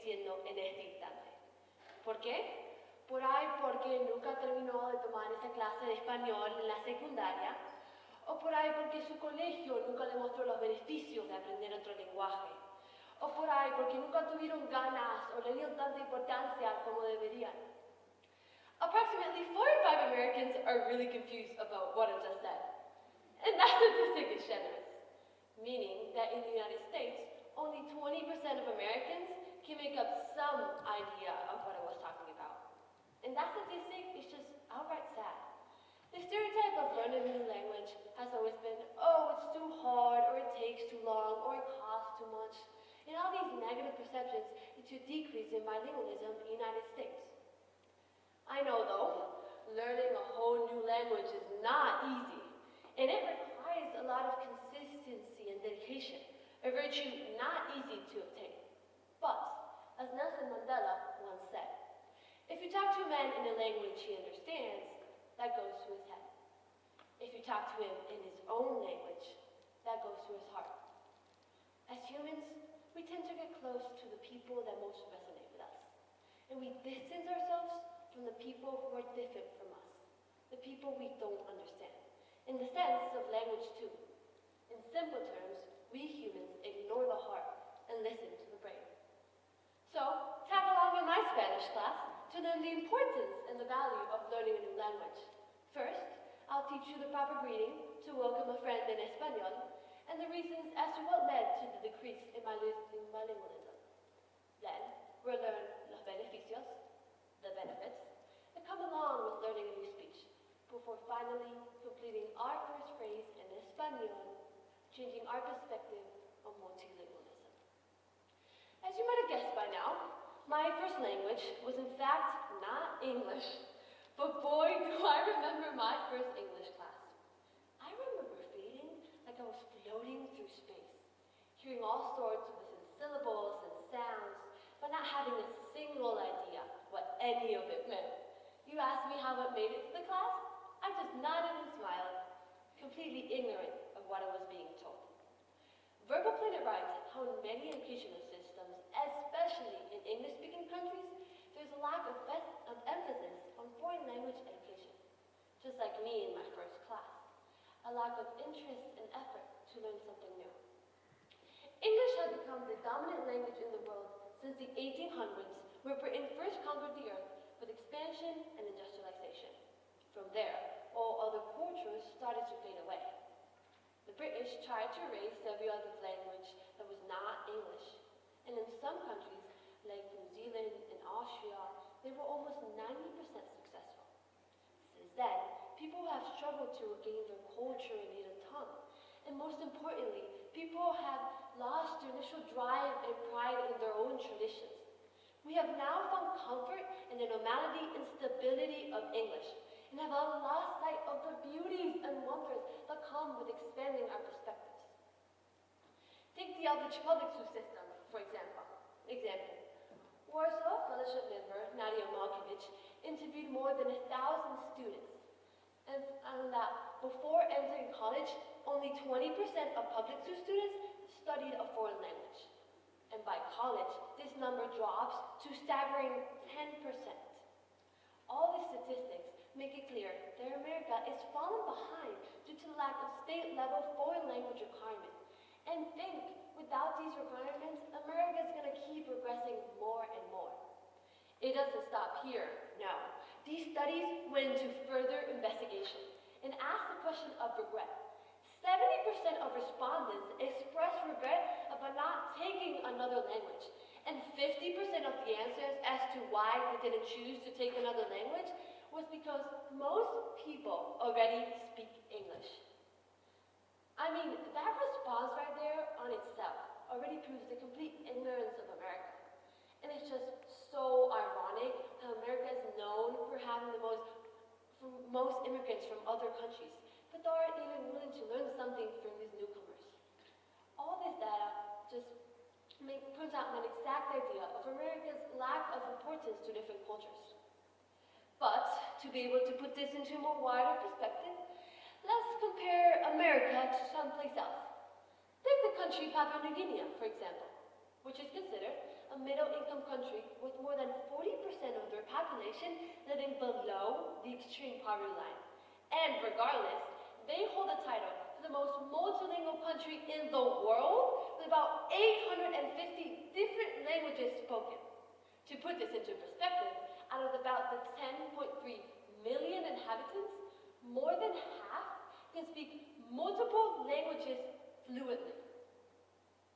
diciendo en este instante. ¿Por qué? Por ahí porque nunca terminó de tomar esa clase de español en la secundaria, o por ahí porque su colegio nunca le mostró los beneficios de aprender otro lenguaje, o por ahí porque nunca tuvieron ganas o le dieron tanta importancia como deberían. Approximately 4 in 5 Americans are really confused about what I just said. And that statistic is generous, meaning that in the United States, only 20% of Americans can make up some idea of what I was talking about. And that statistic is just outright sad. The stereotype of learning a new language has always been, oh, it's too hard, or it takes too long, or it costs too much. And all these negative perceptions lead to a decrease in bilingualism in the United States. I know, though, learning a whole new language is not easy, and it requires a lot of consistency and dedication, a virtue not easy to obtain. But, as Nelson Mandela once said, if you talk to a man in a language he understands, that goes to his head. If you talk to him in his own language, that goes to his heart. As humans, we tend to get close to the people that most resonate with us, and we distance ourselves from the people who are different from us, the people we don't understand, in the sense of language too. In simple terms, we humans ignore the heart and listen to the brain. So, tag along in my Spanish class to learn the importance and the value of learning a new language. First, I'll teach you the proper greeting to welcome a friend in Espanol, and the reasons as to what led to the decrease in bilingualism. Then, we'll learn los beneficios, the benefits, that come along with learning a new speech, before finally completing our first phrase in Espanol, changing our perspective on multilingualism. As you might have guessed by now, my first language was in fact not English, but boy do I remember my first English class. I remember feeling like I was floating through space, hearing all sorts of different syllables and sounds, but not having a single idea what any of it meant. You asked me how I made it to the class? I just nodded and smiled, completely ignorant of what I was being told. Verbal Planet writes how in many educational systems, especially in English-speaking countries, there's a lack of emphasis on foreign language education. Just like me in my first class, a lack of interest and effort to learn something new. English has become the dominant language in the world since the 1800s, where Britain first conquered the earth with expansion and industrialization. From there, all other cultures started to fade away. The British tried to erase every other language that was not English, and in some countries, like New Zealand and Austria, they were almost 90% successful. Since then, people have struggled to regain their culture and native tongue, and most importantly, people have lost their initial drive and pride in their own traditions. We have now found comfort in the normality and stability of English, and have lost sight of the beauties and wonders that come with expanding our perspectives. Take the Aldrich public school system, for example. Warsaw Fellowship member Nadia Malkovich interviewed more than 1,000 students, and found that before entering college, only 20% of public school students studied a foreign language. And by college, this number drops to staggering 10%. All these statistics make it clear that America is falling behind due to the lack of state-level foreign language requirements. And think, without these requirements, America is going to keep regressing more and more. It doesn't stop here, no. These studies went into further investigation and asked the question of regret. 70% of respondents expressed regret about not taking another language, and 50% of the answers as to why they didn't choose to take another language was because most people already speak English. I mean, that response right there on itself already proves the complete ignorance of America. And it's just so ironic how America is known for having the most immigrants from other countries, but they aren't even willing to learn something from these newcomers. All this data just points out an exact idea of America's lack of importance to different cultures. But to be able to put this into a more wider perspective, let's compare America to someplace else. Take the country Papua New Guinea, for example, which is considered a a middle-income country with more than 40% of their population living below the extreme poverty line. And regardless, they hold the title to the most multilingual country in the world with about 850 different languages spoken. To put this into perspective, out of about the 10.3 million inhabitants, more than half can speak multiple languages fluently.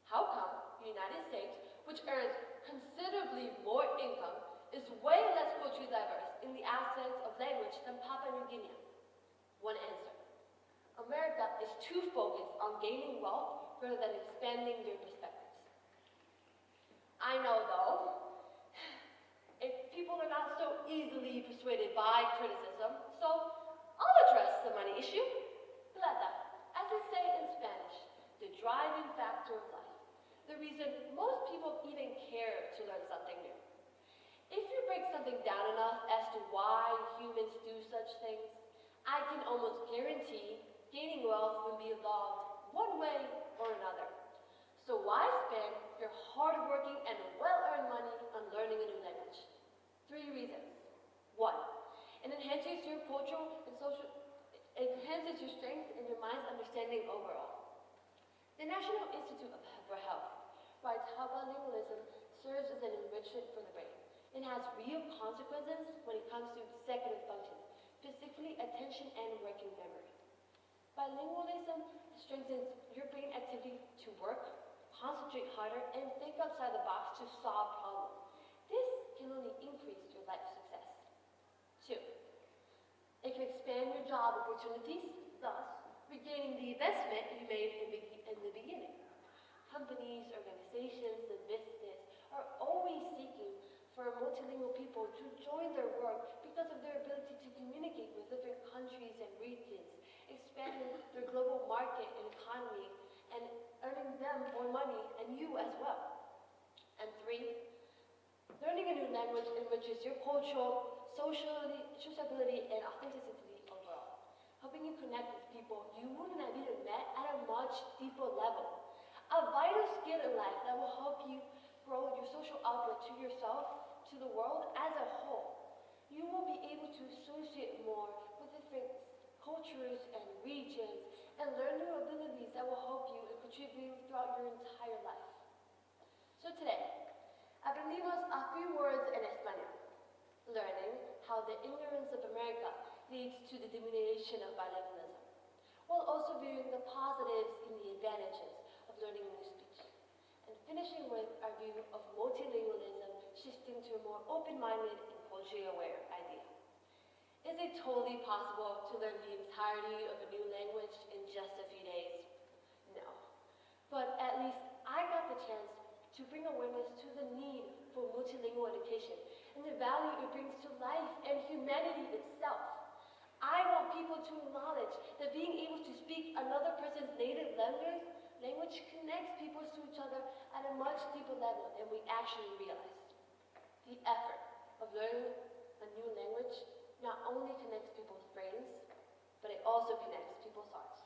How come the United States, which earns considerably more income, is way less culturally diverse in the absence of language than Papua New Guinea? One answer. America is too focused on gaining wealth rather than expanding their perspectives. I know, though, if people are not so easily persuaded by criticism, so I'll address the money issue. Plata, as they say in Spanish, the driving factor of life. The reason most people even care to learn something new. If you break something down enough as to why humans do such things, I can almost guarantee gaining wealth will be involved one way or another. So why spend your hard-working and well-earned money on learning a new language? 3 reasons. 1, it enhances your cultural and social, it enhances your strength and your mind's understanding overall. The National Institute for Health writes how bilingualism serves as an enrichment for the brain. It has real consequences when it comes to executive functions, specifically attention and working memory. Bilingualism strengthens your brain activity to work, concentrate harder, and think outside the box to solve problems. This can only increase your life success. 2, it can expand your job opportunities, thus regaining the investment you made in the beginning. Companies, organizations, and businesses are always seeking for multilingual people to join their work because of their ability to communicate with different countries and regions, expanding their global market and economy, and earning them more money and you as well. And 3, learning a new language enriches your cultural, sociability, and authenticity overall, helping you connect with people you wouldn't have even met at a much deeper level. A vital skill in life that will help you grow your social outlook to yourself, to the world as a whole. You will be able to associate more with different cultures and regions and learn new abilities that will help you and contribute throughout your entire life. So today, aprendimos a few words in Espanol, learning how the ignorance of America leads to the diminution of bilingualism, while also viewing the positives and the advantages of learning a new speech, and finishing with our view of multilingualism shifting to a more open-minded and culturally aware idea. Is it totally possible to learn the entirety of a new language in just a few days? No. But at least I got the chance to bring awareness to the need for multilingual education and the value it brings to life and humanity itself. I want people to acknowledge that being able to speak another person's native language connects people to each other at a much deeper level than we actually realize. The effort of learning a new language not only connects people's brains, but it also connects people's hearts.